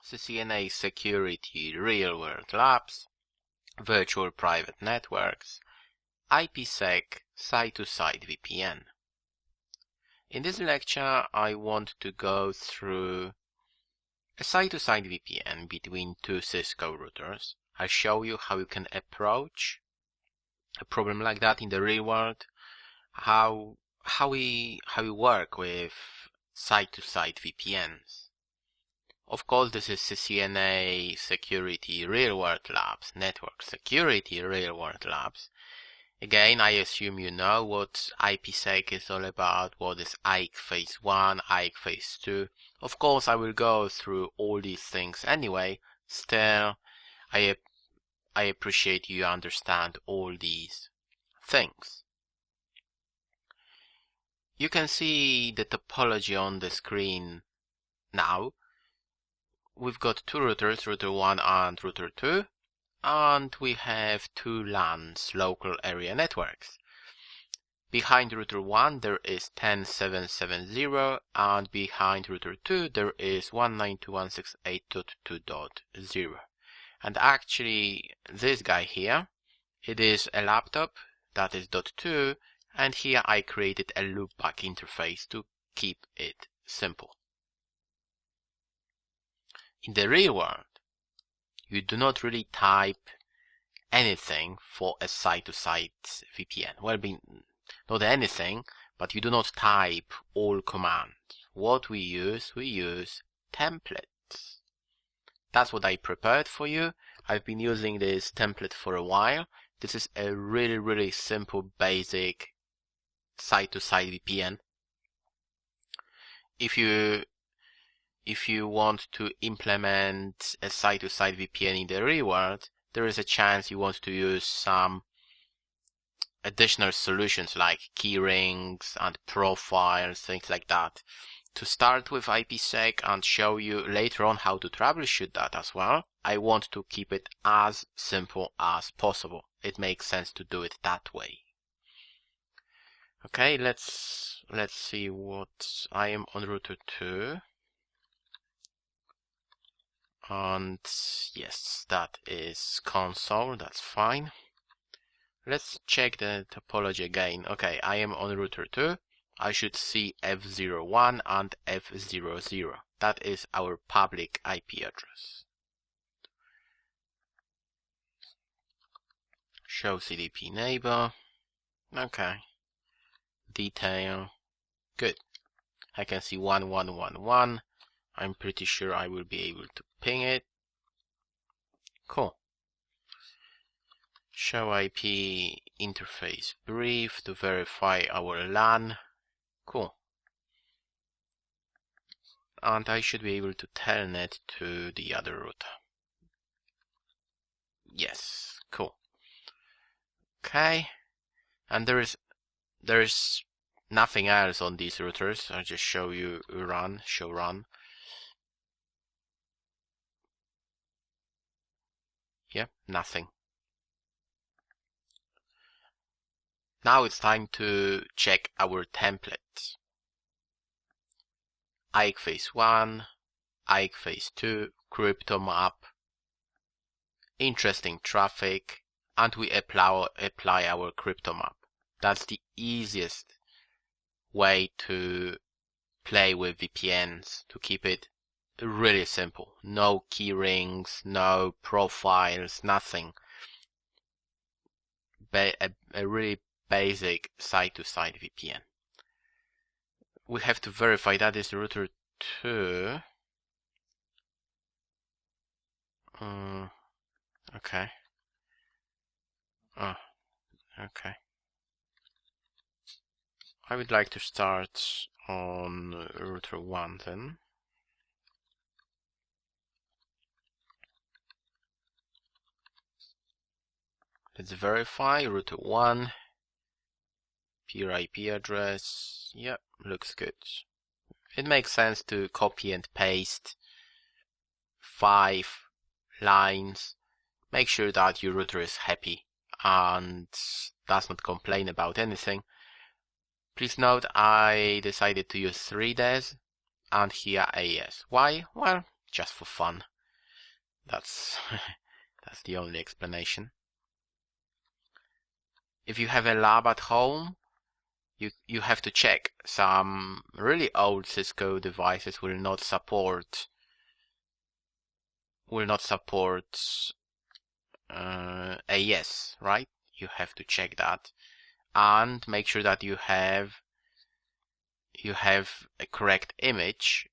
CCNA Security Real-World Labs, Virtual Private Networks, IPsec Site-to-Site VPN. In this lecture, I want to go through a site-to-site VPN between two Cisco routers. I'll show you how you can approach a problem like that in the real world, how we work with site-to-site VPNs. Of course, this is CCNA Security Real-World Labs, Network Security Real-World Labs. Again, I assume you know what IPsec is all about, what is IK Phase 1, IK Phase 2. Of course, I will go through all these things anyway. Still, I appreciate you understand all these things. You can see the topology on the screen now. We've got two routers, router 1 and router 2, and we have two LANs, local area networks. Behind router 1 there is 10770, and behind router 2 there is 192.168.2.0. And actually this guy here, it is a laptop, that is .2, and here I created a loopback interface to keep it simple. In the real world, you do not really type anything for a site-to-site VPN. Well, not anything, but you do not type all commands. What we use templates. That's what I prepared for you. I've been using this template for a while. This is a really simple, basic site-to-site VPN. If you want to implement a site-to-site VPN in the real world, there is a chance you want to use some additional solutions like key rings and profiles, things like that. To start with IPsec and show you later on how to troubleshoot that as well, I want to keep it as simple as possible. It makes sense to do it that way. Okay, let's see what I am on router 2. And yes, that is console, that's fine. Let's check the topology again. Okay, I am on router 2. I should see F01 and F00. That is our public IP address. Show CDP neighbor. Okay. Detail. Good. I can see 1111. I'm pretty sure I will be able to ping it. Cool. Show IP interface brief to verify our LAN. Cool. And I should be able to telnet to the other router. Yes, cool. Okay. And there is nothing else on these routers. I'll just show you show run. Yeah, nothing. Now it's time to check our templates. IK Phase 1, IK Phase 2, crypto map, interesting traffic, and we apply our crypto map. That's the easiest way to play with VPNs, to keep it really simple. No key rings, no profiles, nothing. A really basic site-to-site VPN. We have to verify that is router 2. Okay. Oh, okay. I would like to start on router 1 then. Let's verify router 1. Peer IP address. Yep, looks good. It makes sense to copy and paste 5 lines. Make sure that your router is happy and does not complain about anything. Please note I decided to use 3 DES and here AES. Why? Well, just for fun. That's that's the only explanation. If you have a lab at home, you have to check. Some really old Cisco devices will not support AES, right? You have to check that and make sure that you have a correct image.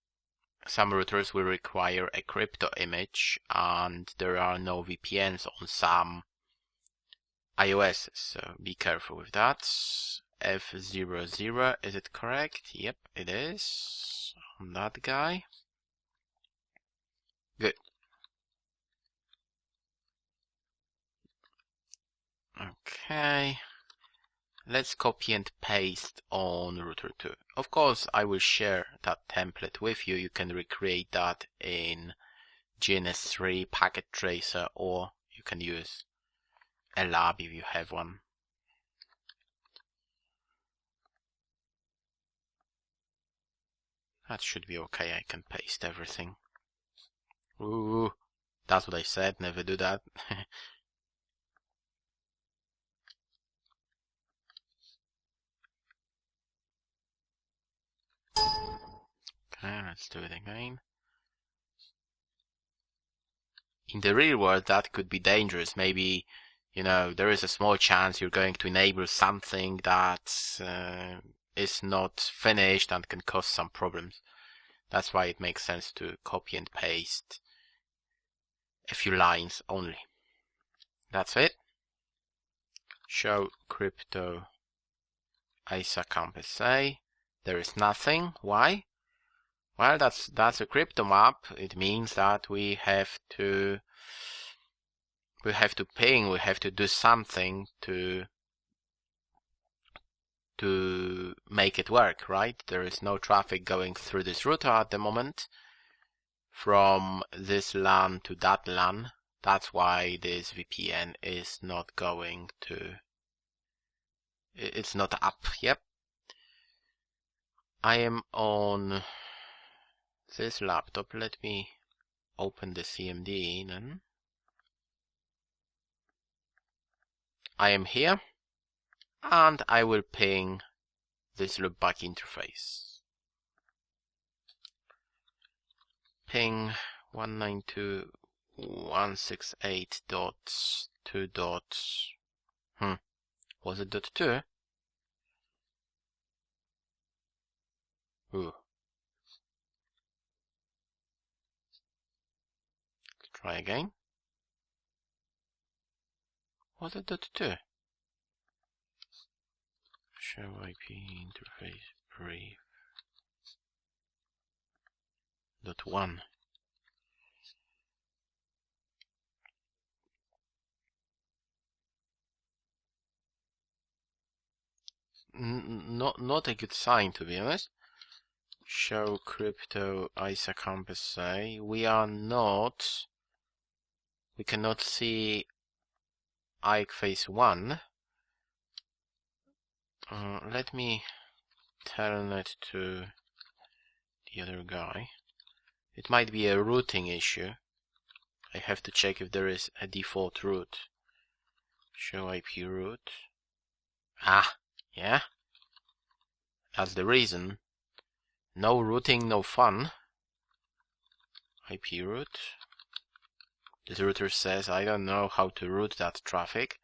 Some routers will require a crypto image, and there are no VPNs on some iOS, so be careful with that. F00, is it correct? Yep, it is. On that guy. Good. Okay. Let's copy and paste on router 2. Of course, I will share that template with you. You can recreate that in GNS3 packet tracer, or you can use a lab if you have one. That should be okay. I can paste everything. Ooh, that's what I said. Never do that. Okay, let's do it again. In the real world, that could be dangerous. Maybe, there is a small chance you're going to enable something that is not finished and can cause some problems. That's why it makes sense to copy and paste a few lines only. That's it. Show crypto ISA campus say. There is nothing. Why? Well, that's a crypto map. It means that we have to ping, we have to do something to make it work, right? There is no traffic going through this router at the moment from this LAN to that LAN. That's why this VPN is not going to, it's not up. Yep. I am on this laptop. Let me open the CMD then. I am here, and I will ping this loopback interface. Ping 192.168.2. Was it .2? Ooh. Let's try again. Was it .2? Show IP interface brief. .1. Not a good sign, to be honest. Show crypto ISA campus say. We cannot see IKE phase 1. Let me telnet to the other guy. It might be a routing issue. I have to check if there is a default route. Show IP route. Ah, yeah. That's the reason. No routing, no fun. IP route. This router says I don't know how to route that traffic.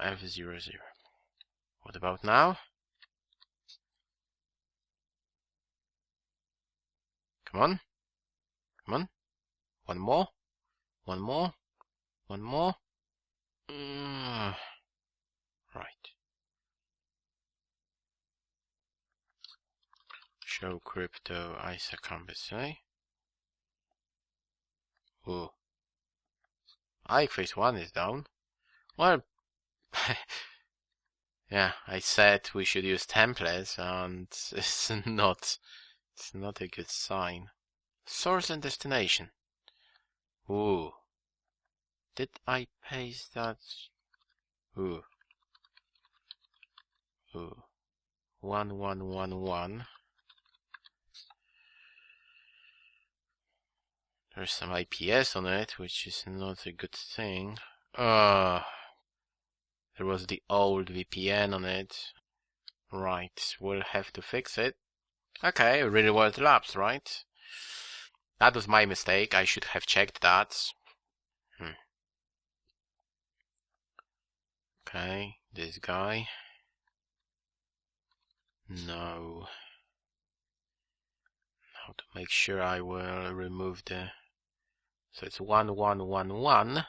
F00. What about now? Come on. Come on. One more. One more. One more. Right. Show crypto ISA campus say. Ooh. IKE phase 1 is down. Well, yeah, I said we should use templates, and it's not a good sign. Source and destination. Ooh. Did I paste that? Ooh. 1111. There's some IPS on it, which is not a good thing. There was the old VPN on it. Right, we'll have to fix it. Okay, real world labs, right? That was my mistake. I should have checked that. Okay, this guy. No. How to make sure I will remove the... So it's 1111. I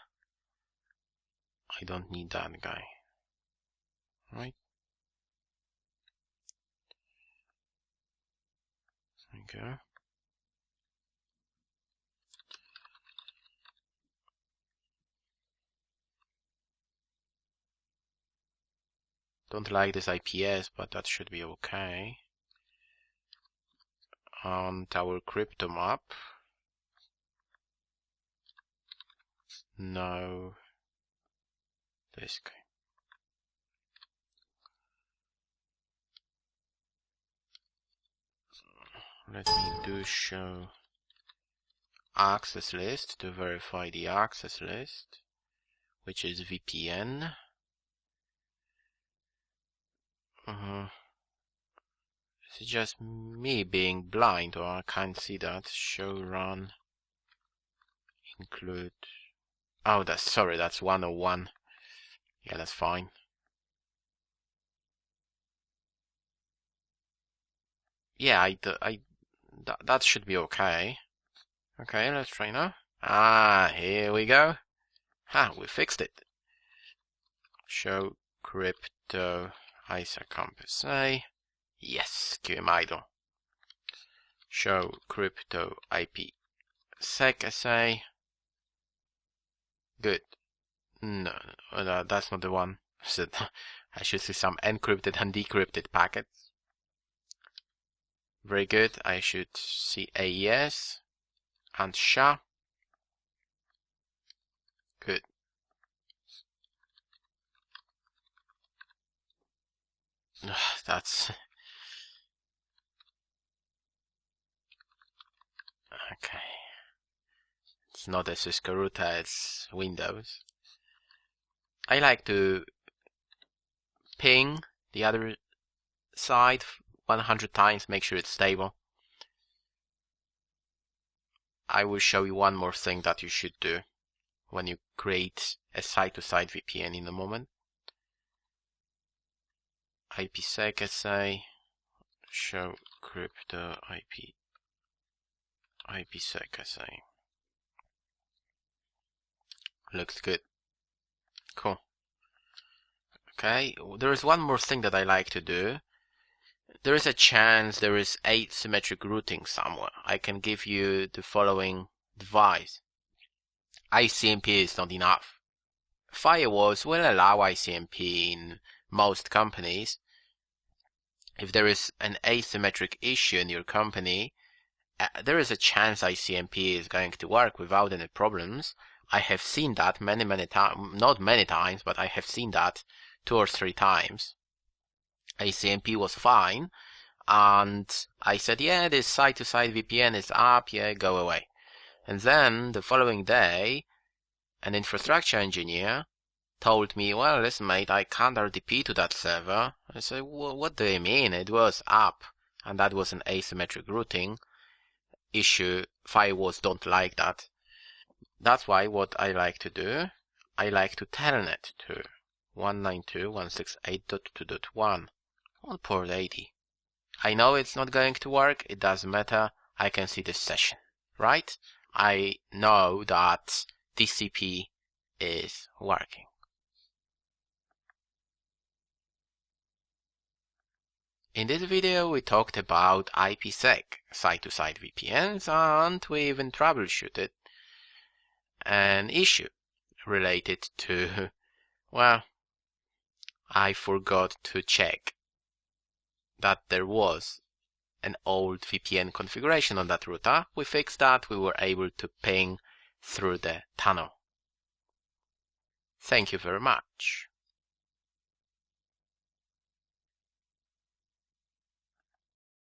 don't need that guy. Right? There we go. Don't like this IPS, but that should be okay. On our crypto map. No. This guy. Let me do show access list to verify the access list, which is VPN. Is it just me being blind, or I can't see that? Show run include. Oh, that's 101. Yeah, that's fine. Yeah, that should be okay. Okay, let's try now. Ah, here we go. We fixed it. Show crypto ISA Yes, QM idle. Show crypto IP sec SA. Good. No, that's not the one. So I should see some encrypted and decrypted packets. Very good. I should see AES and SHA. Good. That's okay. It's not a Cisco router, it's Windows. I like to ping the other side 100 times, make sure it's stable. I will show you one more thing that you should do when you create a site-to-site VPN in a moment. IPsec SA, show crypto IPsec SA. Looks good. Cool. Okay, there is one more thing that I like to do. There is a chance there is asymmetric routing somewhere. I can give you the following advice. ICMP is not enough. Firewalls will allow ICMP in most companies. If there is an asymmetric issue in your company, there is a chance ICMP is going to work without any problems. I have seen that many times, not many times, but I have seen that 2 or 3 times. ICMP was fine, and I said, yeah, this site-to-site VPN is up, yeah, go away. And then the following day, an infrastructure engineer told me, well, listen, mate, I can't RDP to that server. I said, well, what do you mean? It was up, and that was an asymmetric routing issue. Firewalls don't like that. That's why what I like to do, I like to telnet to 192.168.2.1 on port 80. I know it's not going to work, it doesn't matter, I can see this session, right? I know that TCP is working. In this video we talked about IPsec, site-to-site VPNs, and we even troubleshooted an issue related to, well, I forgot to check that there was an old VPN configuration on that router. We fixed that, we were able to ping through the tunnel. Thank you very much.